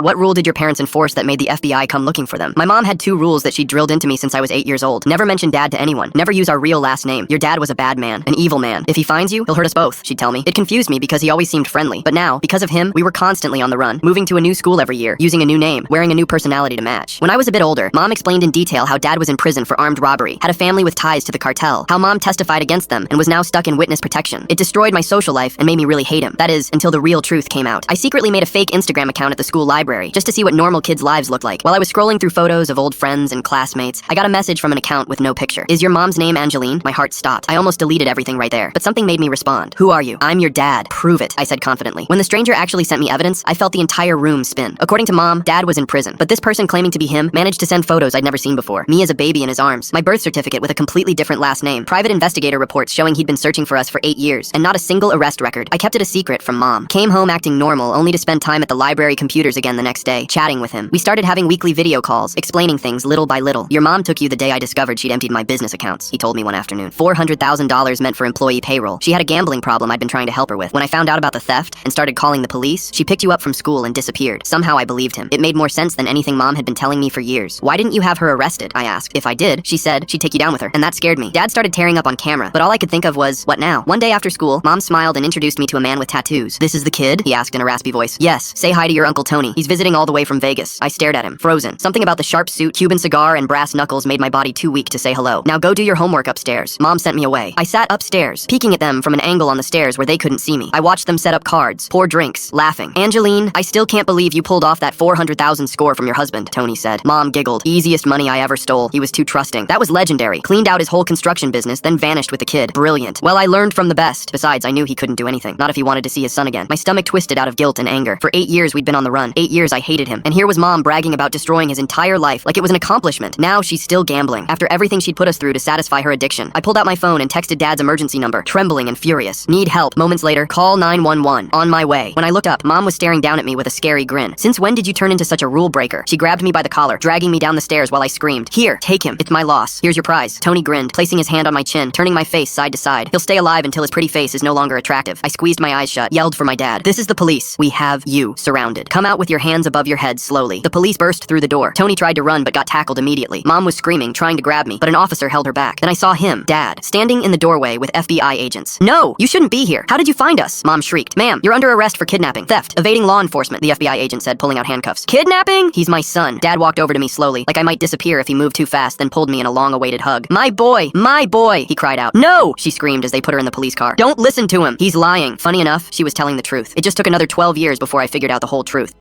What rule did your parents enforce that made the FBI come looking for them? My mom had 2 rules that she drilled into me since I was 8 years old. Never mention dad to anyone. Never use our real last name. Your dad was a bad man, an evil man. If he finds you, he'll hurt us both, she'd tell me. It confused me because he always seemed friendly. But now, because of him, we were constantly on the run, moving to a new school every year, using a new name, wearing a new personality to match. When I was a bit older, Mom explained in detail how dad was in prison for armed robbery, had a family with ties to the cartel, how Mom testified against them, and was now stuck in witness protection. It destroyed my social life and made me really hate him. That is, until the real truth came out. I secretly made a fake Instagram account at the school library, just to see what normal kids' lives looked like. While I was scrolling through photos of old friends and classmates, I got a message from an account with no picture. Is your mom's name Angeline? My heart stopped. I almost deleted everything right there, but something made me respond. Who are you? I'm your dad. Prove it, I said confidently. When the stranger actually sent me evidence, I felt the entire room spin. According to Mom, Dad was in prison, but this person claiming to be him managed to send photos I'd never seen before. Me as a baby in his arms, my birth certificate with a completely different last name, private investigator reports showing he'd been searching for us for 8 years, and not a single arrest record. I kept it a secret from Mom. Came home acting normal, only to spend time at the library computers again the next day, chatting with him. We started having weekly video calls, explaining things little by little. Your mom took you the day I discovered she'd emptied my business accounts, he told me one afternoon. $400,000 meant for employee payroll. She had a gambling problem I'd been trying to help her with. When I found out about the theft and started calling the police, she picked you up from school and disappeared. Somehow I believed him. It made more sense than anything Mom had been telling me for years. Why didn't you have her arrested? I asked. If I did, she said she'd take you down with her, and that scared me. Dad started tearing up on camera, but all I could think of was, what now? One day after school, Mom smiled and introduced me to a man with tattoos. This is the kid? He asked in a raspy voice. Yes, say hi to your Uncle Tony. He's visiting all the way from Vegas. I stared at him, frozen. Something about the sharp suit, Cuban cigar, and brass knuckles made my body too weak to say hello. Now go do your homework upstairs. Mom sent me away. I sat upstairs, peeking at them from an angle on the stairs where they couldn't see me. I watched them set up cards, pour drinks, laughing. Angeline, I still can't believe you pulled off that $400,000 score from your husband, Tony said. Mom giggled. Easiest money I ever stole. He was too trusting. That was legendary. Cleaned out his whole construction business, then vanished with the kid. Brilliant. Well, I learned from the best. Besides, I knew he couldn't do anything. Not if he wanted to see his son again. My stomach twisted out of guilt and anger. For 8 years, we'd been on the run. 8 years I hated him. And here was Mom bragging about destroying his entire life like it was an accomplishment. Now she's still gambling. After everything she'd put us through to satisfy her addiction. I pulled out my phone and texted Dad's emergency number, trembling and furious. Need help. Moments later, call 911. On my way. When I looked up, Mom was staring down at me with a scary grin. Since when did you turn into such a rule breaker? She grabbed me by the collar, dragging me down the stairs while I screamed, Here, take him. It's my loss. Here's your prize. Tony grinned, placing his hand on my chin, turning my face side to side. He'll stay alive until his pretty face is no longer attractive. I squeezed my eyes shut, yelled for my dad. This is the police. We have you surrounded. Come out with your hands above your head slowly. The police burst through the door. Tony tried to run but got tackled immediately. Mom was screaming, trying to grab me, but an officer held her back. Then I saw him, Dad, standing in the doorway with FBI agents. No, you shouldn't be here. How did you find us? Mom shrieked. Ma'am, you're under arrest for kidnapping, theft, evading law enforcement, the FBI agent said, pulling out handcuffs. Kidnapping? He's my son. Dad walked over to me slowly, like I might disappear if he moved too fast, then pulled me in a long-awaited hug. My boy, he cried out. No, she screamed as they put her in the police car. Don't listen to him. He's lying. Funny enough, she was telling the truth. It just took another 12 years before I figured out the whole truth.